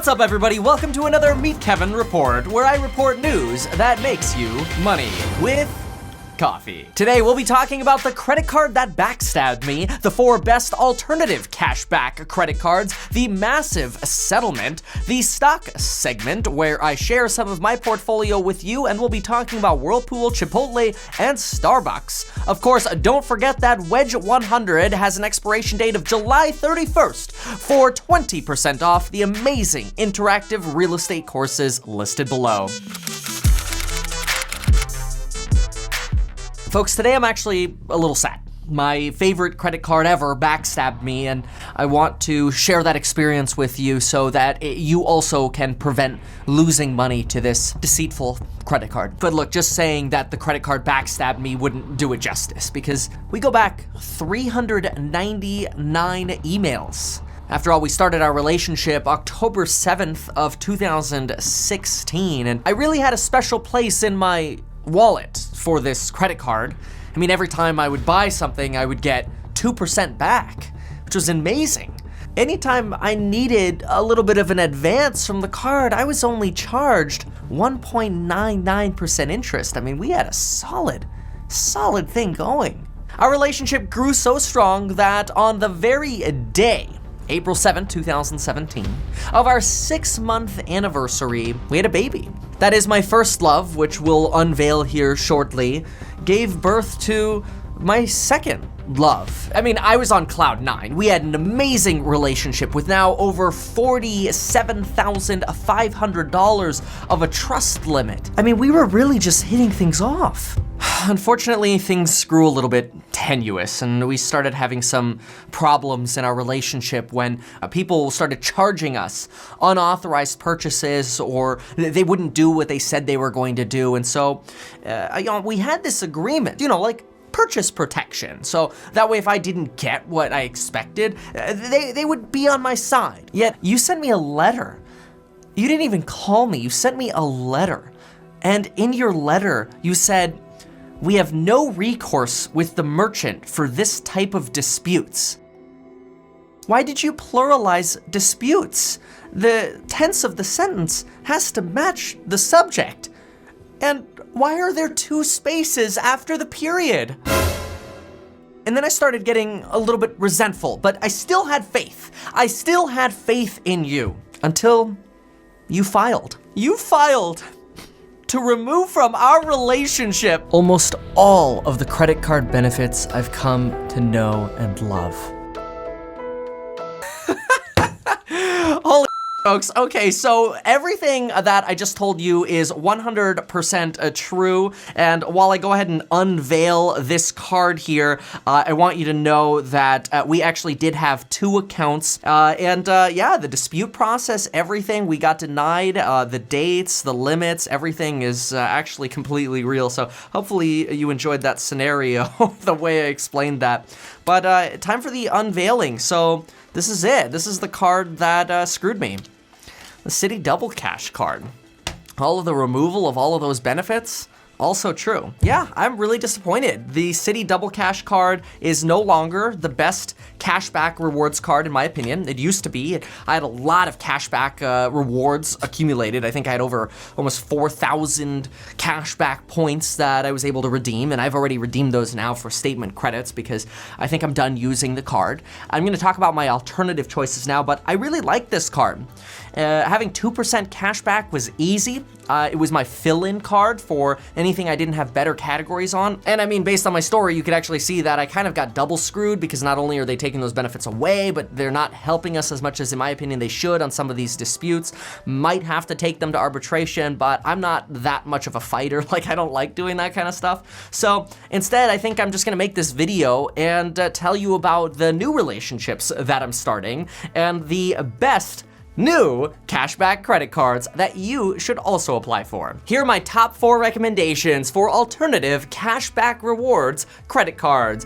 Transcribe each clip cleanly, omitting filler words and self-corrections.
What's up, everybody? Welcome to another Meet Kevin Report, where I report news that makes you money with coffee. Today, we'll be talking about the credit card that backstabbed me, the 4 best alternative cashback credit cards, the massive settlement, the stock segment where I share some of my portfolio with you, and we'll be talking about Whirlpool, Chipotle, and Starbucks. Of course, don't forget that Wedge 100 has an expiration date of July 31st for 20% off the amazing interactive real estate courses listed below. Folks, today I'm actually a little sad. My favorite credit card ever backstabbed me, and I want to share that experience with you so that you also can prevent losing money to this deceitful credit card. But look, just saying that the credit card backstabbed me wouldn't do it justice, because we go back 399 emails. After all, we started our relationship October 7th of 2016, and I really had a special place in my wallet for this credit card. I mean, every time I would buy something, I would get 2% back, which was amazing. Anytime I needed a little bit of an advance from the card, I was only charged 1.99% interest. I mean, we had a solid thing going. Our relationship grew so strong that on the very day, April 7th, 2017, of our 6-month anniversary, we had a baby. That is, my first love, which we'll unveil here shortly, gave birth to my second love. I mean, I was on cloud 9. We had an amazing relationship with now over $47,500 of a trust limit. I mean, we were really just hitting things off. Unfortunately, things grew a little bit tenuous, and we started having some problems in our relationship when people started charging us unauthorized purchases, or they wouldn't do what they said they were going to do. And so we had this agreement, like purchase protection. So that way, if I didn't get what I expected, they would be on my side. Yet you sent me a letter. You didn't even call me. You sent me a letter. And in your letter, you said, "We have no recourse with the merchant for this type of disputes." Why did you pluralize disputes? The tense of the sentence has to match the subject. And why are there 2 spaces after the period? And then I started getting a little bit resentful, but I still had faith. I still had faith in you until you filed. You filed to remove from our relationship almost all of the credit card benefits I've come to know and love. Holy folks. Okay, so everything that I just told you is 100% true. And while I go ahead and unveil this card here, I want you to know that we actually did have 2 accounts. Yeah, the dispute process, everything, we got denied, the dates, the limits, everything is actually completely real. So hopefully you enjoyed that scenario, the way I explained that. But time for the unveiling. So this is it. This is the card that screwed me. The Citi Double Cash card. All of the removal of all of those benefits, also true. Yeah, I'm really disappointed. The Citi Double Cash card is no longer the best cashback rewards card, in my opinion. It used to be. I had a lot of cashback rewards accumulated. I think I had over almost 4,000 cashback points that I was able to redeem, and I've already redeemed those now for statement credits because I think I'm done using the card. I'm gonna talk about my alternative choices now, but I really like this card. Having 2% cashback was easy. It was my fill-in card for anything I didn't have better categories on. And I mean, based on my story, you could actually see that I kind of got double screwed because not only are they taking those benefits away, but they're not helping us as much as, in my opinion, they should on some of these disputes. Might have to take them to arbitration, but I'm not that much of a fighter. Like, I don't like doing that kind of stuff. So instead, I think I'm just gonna make this video and tell you about the new relationships that I'm starting and the best new cashback credit cards that you should also apply for. Here are my top 4 recommendations for alternative cashback rewards credit cards.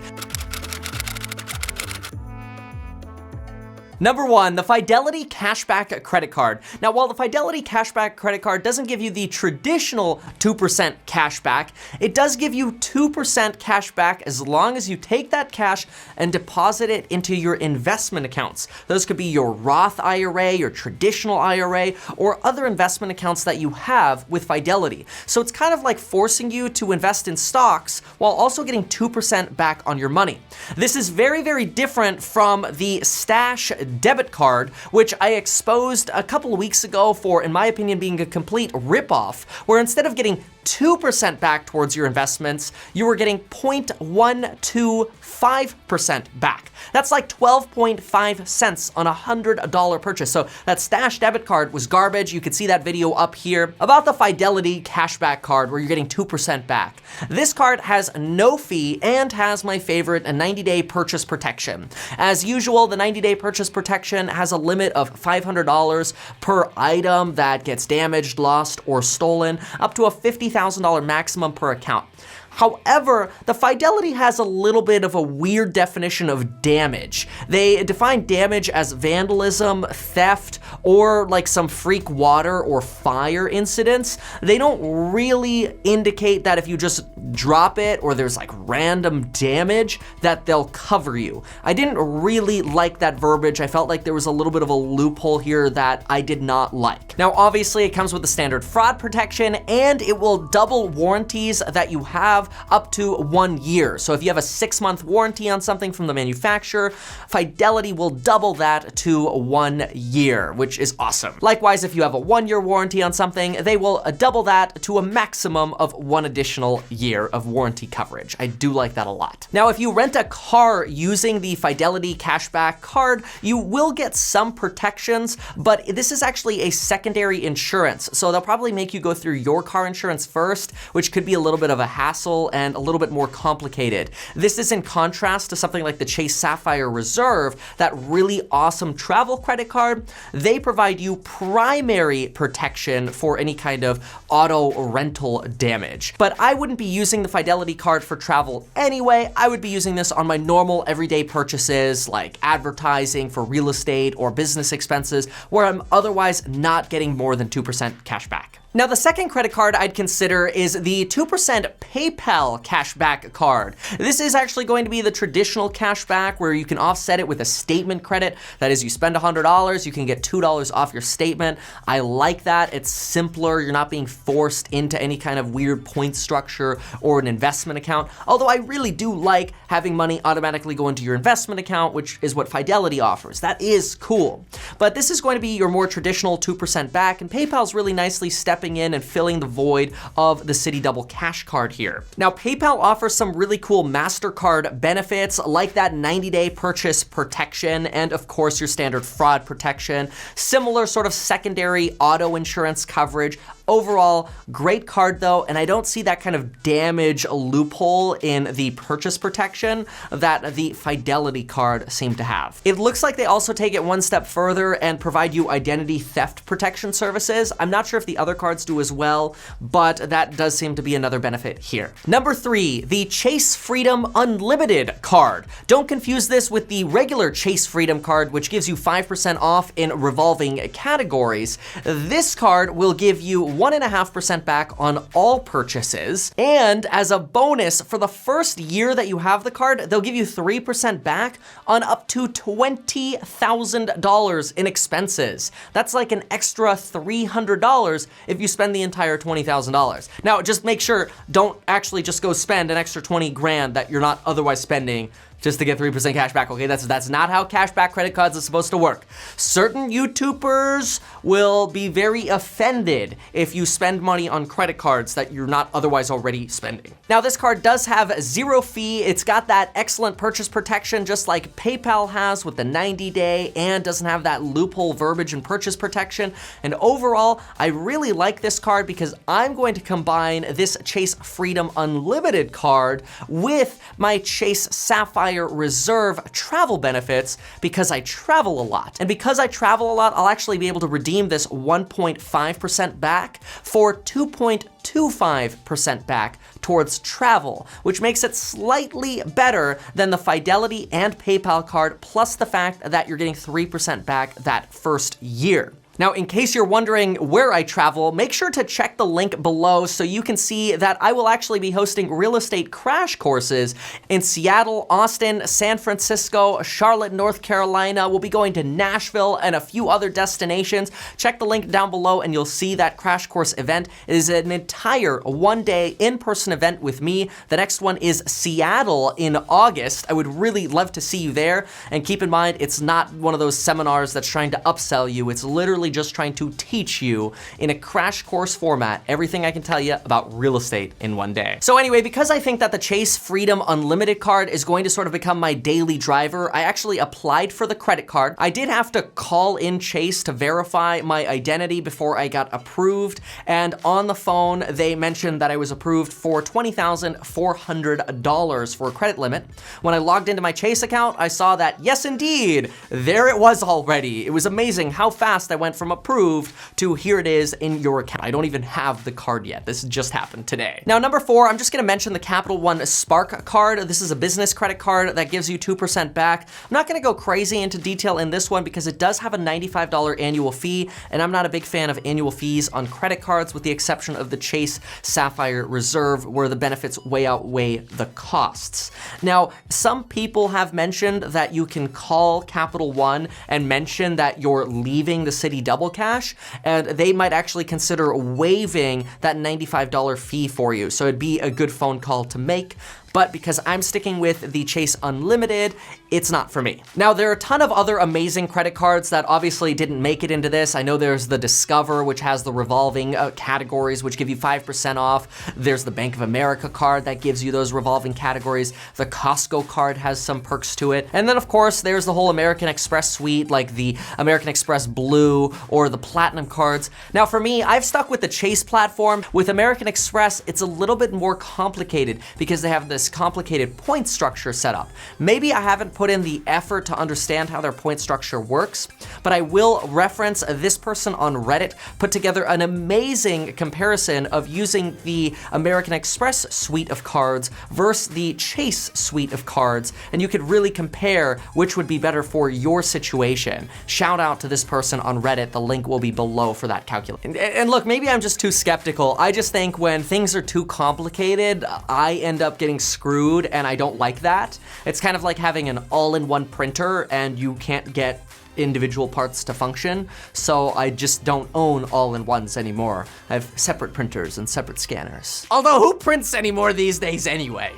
Number 1, the Fidelity Cashback Credit Card. Now, while the Fidelity Cashback Credit Card doesn't give you the traditional 2% cashback, it does give you 2% cashback as long as you take that cash and deposit it into your investment accounts. Those could be your Roth IRA, your traditional IRA, or other investment accounts that you have with Fidelity. So it's kind of like forcing you to invest in stocks while also getting 2% back on your money. This is very, very different from the Stash debit card, which I exposed a couple of weeks ago for, in my opinion, being a complete ripoff, where instead of getting 2% back towards your investments, you were getting 0.125% back. That's like 12.5 cents on a $100 purchase. So that Stash debit card was garbage. You could see that video up here about the Fidelity cashback card where you're getting 2% back. This card has no fee and has my favorite, a 90-day purchase protection. As usual, the 90-day purchase protection has a limit of $500 per item that gets damaged, lost, or stolen, up to a $50,000 maximum per account. However, the Fidelity has a little bit of a weird definition of damage. They define damage as vandalism, theft, or like some freak water or fire incidents. They don't really indicate that if you just drop it or there's like random damage that they'll cover you. I didn't really like that verbiage. I felt like there was a little bit of a loophole here that I did not like. Now, obviously it comes with the standard fraud protection and it will double warranties that you have up to 1 year. So if you have a 6-month warranty on something from the manufacturer, Fidelity will double that to 1 year, which is awesome. Likewise, if you have a 1-year warranty on something, they will double that to a maximum of 1 additional year of warranty coverage. I do like that a lot. Now, if you rent a car using the Fidelity cashback card, you will get some protections, but this is actually a secondary insurance. So they'll probably make you go through your car insurance first, which could be a little bit of a hassle and a little bit more complicated. This is in contrast to something like the Chase Sapphire Reserve, that really awesome travel credit card. They provide you primary protection for any kind of auto rental damage. But I wouldn't be using the Fidelity card for travel anyway. I would be using this on my normal everyday purchases like advertising for real estate or business expenses where I'm otherwise not getting more than 2% cash back. Now, the second credit card I'd consider is the 2% PayPal cashback card. This is actually going to be the traditional cashback where you can offset it with a statement credit. That is, you spend $100, you can get $2 off your statement. I like that. It's simpler. You're not being forced into any kind of weird point structure or an investment account. Although I really do like having money automatically go into your investment account, which is what Fidelity offers. That is cool. But this is going to be your more traditional 2% back, and PayPal's really nicely stepping in and filling the void of the Citi Double Cash card here. Now, PayPal offers some really cool MasterCard benefits like that 90-day purchase protection and of course your standard fraud protection, similar sort of secondary auto insurance coverage. Overall, great card though, and I don't see that kind of damage loophole in the purchase protection that the Fidelity card seemed to have. It looks like they also take it one step further and provide you identity theft protection services. I'm not sure if the other cards do as well, but that does seem to be another benefit here. Number 3, the Chase Freedom Unlimited card. Don't confuse this with the regular Chase Freedom card, which gives you 5% off in revolving categories. This card will give you 1.5% back on all purchases. And as a bonus, for the first year that you have the card, they'll give you 3% back on up to $20,000 in expenses. That's like an extra $300 if you spend the entire $20,000. Now, just make sure, don't actually just go spend an extra 20 grand that you're not otherwise spending just to get 3% cash back, okay? That's not how cashback credit cards are supposed to work. Certain YouTubers will be very offended if you spend money on credit cards that you're not otherwise already spending. Now, this card does have 0 fee. It's got that excellent purchase protection just like PayPal has with the 90-day and doesn't have that loophole verbiage and purchase protection. And overall, I really like this card because I'm going to combine this Chase Freedom Unlimited card with my Chase Sapphire Sapphire Reserve travel benefits because I travel a lot. And because I travel a lot, I'll actually be able to redeem this 1.5% back for 2.25% back towards travel, which makes it slightly better than the Fidelity and PayPal card, plus the fact that you're getting 3% back that first year. Now, in case you're wondering where I travel, make sure to check the link below so you can see that I will actually be hosting real estate crash courses in Seattle, Austin, San Francisco, Charlotte, North Carolina. We'll be going to Nashville and a few other destinations. Check the link down below and you'll see that crash course event. It is an entire one-day in-person event with me. The next one is Seattle in August. I would really love to see you there. And keep in mind, it's not one of those seminars that's trying to upsell you. It's literally just trying to teach you in a crash course format everything I can tell you about real estate in one day. So anyway, because I think that the Chase Freedom Unlimited card is going to sort of become my daily driver, I actually applied for the credit card. I did have to call in Chase to verify my identity before I got approved, and on the phone they mentioned that I was approved for $20,400 for a credit limit. When I logged into my Chase account, I saw that yes indeed, there it was already. It was amazing how fast I went from approved to here it is in your account. I don't even have the card yet. This just happened today. Now, number 4, I'm just gonna mention the Capital One Spark card. This is a business credit card that gives you 2% back. I'm not gonna go crazy into detail in this one because it does have a $95 annual fee, and I'm not a big fan of annual fees on credit cards with the exception of the Chase Sapphire Reserve, where the benefits way outweigh the costs. Now, some people have mentioned that you can call Capital One and mention that you're leaving the Citi double cash, and they might actually consider waiving that $95 fee for you. So it'd be a good phone call to make. But because I'm sticking with the Chase Unlimited, it's not for me. Now, there are a ton of other amazing credit cards that obviously didn't make it into this. I know there's the Discover, which has the revolving categories, which give you 5% off. There's the Bank of America card that gives you those revolving categories. The Costco card has some perks to it. And then, of course, there's the whole American Express suite, like the American Express Blue or the Platinum cards. Now, for me, I've stuck with the Chase platform. With American Express, it's a little bit more complicated because they have this complicated point structure set up. Maybe I haven't put in the effort to understand how their point structure works, but I will reference this person on Reddit put together an amazing comparison of using the American Express suite of cards versus the Chase suite of cards, and you could really compare which would be better for your situation. Shout out to this person on Reddit. The link will be below for that calculation. And look, maybe I'm just too skeptical. I just think when things are too complicated, I end up getting screwed, and I don't like that. It's kind of like having an all-in-one printer and you can't get individual parts to function, so I just don't own all-in-ones anymore. I have separate printers and separate scanners. Although, who prints anymore these days anyway?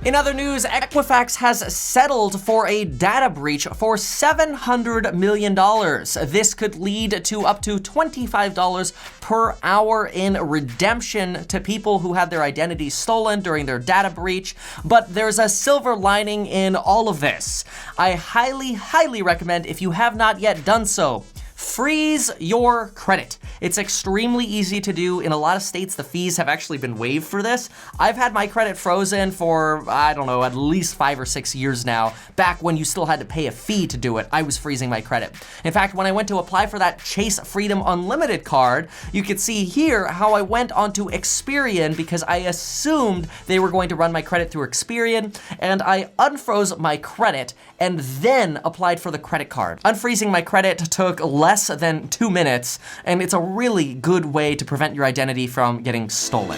In other news, Equifax has settled for a data breach for $700 million. This could lead to up to $25 per hour in redemption to people who had their identities stolen during their data breach. But there's a silver lining in all of this. I highly recommend, if you have not yet done so, freeze your credit. It's extremely easy to do. In a lot of states, the fees have actually been waived for this. I've had my credit frozen for, I don't know, at least 5 or 6 years now. Back when you still had to pay a fee to do it, I was freezing my credit. In fact, when I went to apply for that Chase Freedom Unlimited card, you could see here how I went onto Experian because I assumed they were going to run my credit through Experian, and I unfroze my credit and then applied for the credit card. Unfreezing my credit took less than 2 minutes, and it's a really good way to prevent your identity from getting stolen.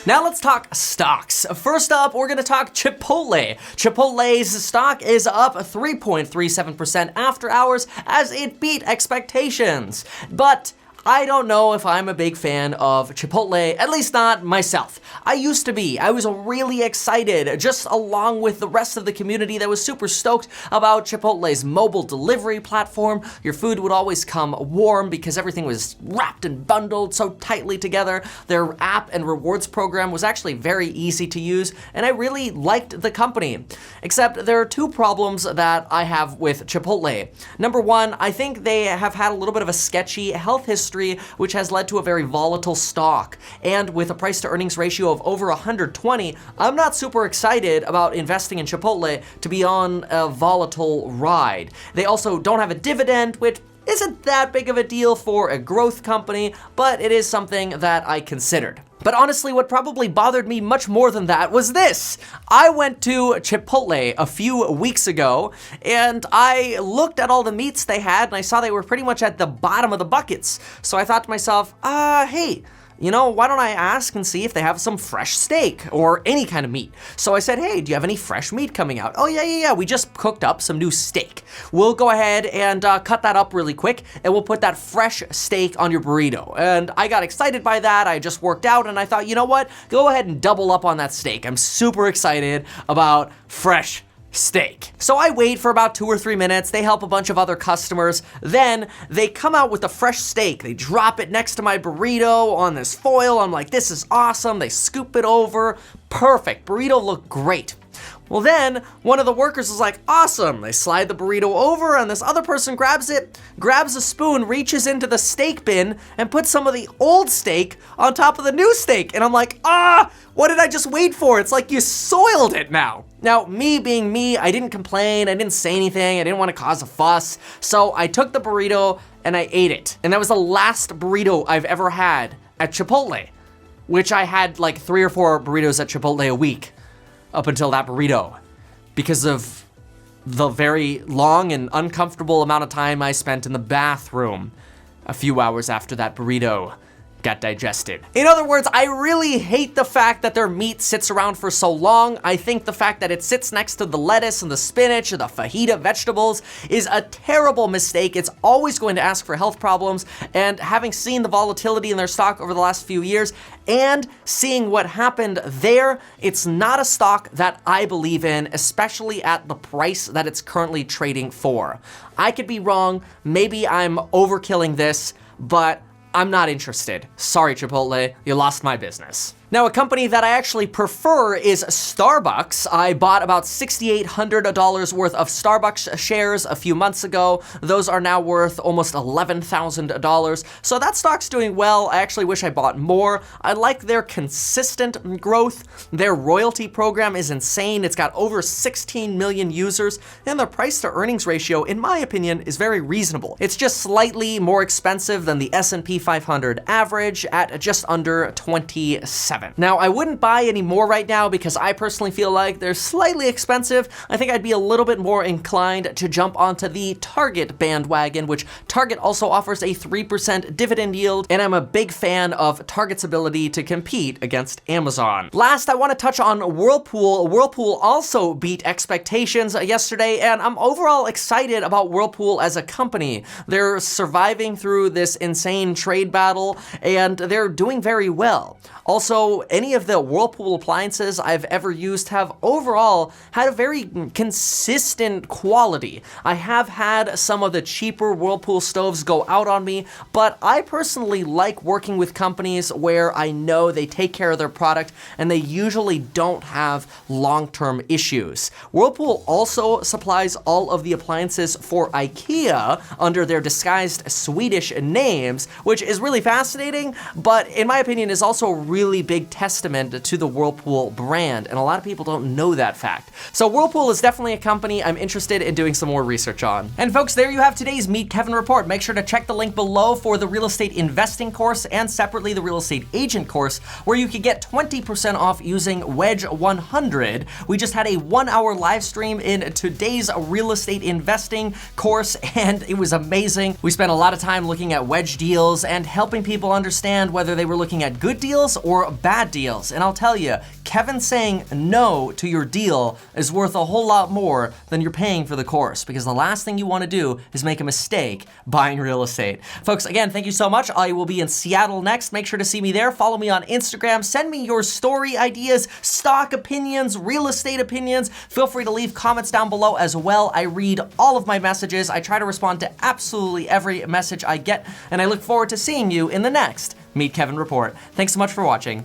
Now let's talk stocks. First up, we're gonna talk Chipotle. Chipotle's stock is up 3.37% after hours as it beat expectations. But I don't know if I'm a big fan of Chipotle, at least not myself. I used to be. I was really excited, just along with the rest of the community that was super stoked about Chipotle's mobile delivery platform. Your food would always come warm because everything was wrapped and bundled so tightly together. Their app and rewards program was actually very easy to use, and I really liked the company. Except there are 2 problems that I have with Chipotle. Number 1, I think they have had a little bit of a sketchy health history industry, which has led to a very volatile stock. And with a price to earnings ratio of over 120, I'm not super excited about investing in Chipotle to be on a volatile ride. They also don't have a dividend, which isn't that big of a deal for a growth company, but it is something that I considered. But honestly, what probably bothered me much more than that was this. I went to Chipotle a few weeks ago, and I looked at all the meats they had, and I saw they were pretty much at the bottom of the buckets. So I thought to myself, hey, you know, why don't I ask and see if they have some fresh steak or any kind of meat? So I said, hey, do you have any fresh meat coming out? Oh, yeah, we just cooked up some new steak. We'll go ahead and cut that up really quick, and we'll put that fresh steak on your burrito. And I got excited by that. I just worked out, and I thought, you know what? Go ahead and double up on that steak. I'm super excited about fresh steak. So I wait for about 2 or 3 minutes. They help a bunch of other customers. Then they come out with the fresh steak. They drop it next to my burrito on this foil. I'm like, this is awesome. They scoop it over. Perfect. Burrito looked great. Well, then one of the workers is like, awesome. They slide the burrito over, and this other person grabs it, grabs a spoon, reaches into the steak bin, and puts some of the old steak on top of the new steak. And I'm like, what did I just wait for? It's like you soiled it now. Now, me being me, I didn't complain, I didn't say anything, I didn't want to cause a fuss, so I took the burrito and I ate it. And that was the last burrito I've ever had at Chipotle, which I had like 3 or 4 burritos at Chipotle a week up until that burrito, because of the very long and uncomfortable amount of time I spent in the bathroom a few hours after that burrito got digested. In other words, I really hate the fact that their meat sits around for so long. I think the fact that it sits next to the lettuce and the spinach and the fajita vegetables is a terrible mistake. It's always going to ask for health problems, and having seen the volatility in their stock over the last few years and seeing what happened there, it's not a stock that I believe in, especially at the price that it's currently trading for. I could be wrong, maybe I'm overkilling this, but I'm not interested. Sorry, Chipotle, you lost my business. Now, a company that I actually prefer is Starbucks. I bought about $6,800 worth of Starbucks shares a few months ago. Those are now worth almost $11,000. So that stock's doing well. I actually wish I bought more. I like their consistent growth. Their royalty program is insane. It's got over 16 million users, and their price to earnings ratio, in my opinion, is very reasonable. It's just slightly more expensive than the S&P 500 average at just under 27. Now, I wouldn't buy any more right now because I personally feel like they're slightly expensive. I think I'd be a little bit more inclined to jump onto the Target bandwagon, which Target also offers a 3% dividend yield, and I'm a big fan of Target's ability to compete against Amazon. Last, I want to touch on Whirlpool. Whirlpool also beat expectations yesterday, and I'm overall excited about Whirlpool as a company. They're surviving through this insane trade battle, and they're doing very well. Also, any of the Whirlpool appliances I've ever used have overall had a very consistent quality. I have had some of the cheaper Whirlpool stoves go out on me, but I personally like working with companies where I know they take care of their product and they usually don't have long-term issues. Whirlpool also supplies all of the appliances for IKEA under their disguised Swedish names, which is really fascinating, but in my opinion is also really big testament to the Whirlpool brand, and a lot of people don't know that fact. So Whirlpool is definitely a company I'm interested in doing some more research on. And folks, there you have today's Meet Kevin report. Make sure to check the link below for the real estate investing course and separately the real estate agent course, where you could get 20% off using Wedge 100. We just had a 1-hour live stream in today's real estate investing course, and it was amazing. We spent a lot of time looking at Wedge deals and helping people understand whether they were looking at good deals or bad deals. And I'll tell you, Kevin saying no to your deal is worth a whole lot more than you're paying for the course, because the last thing you want to do is make a mistake buying real estate. Folks, again, thank you so much. I will be in Seattle next. Make sure to see me there. Follow me on Instagram. Send me your story ideas, stock opinions, real estate opinions. Feel free to leave comments down below as well. I read all of my messages. I try to respond to absolutely every message I get, and I look forward to seeing you in the next Meet Kevin report. Thanks so much for watching.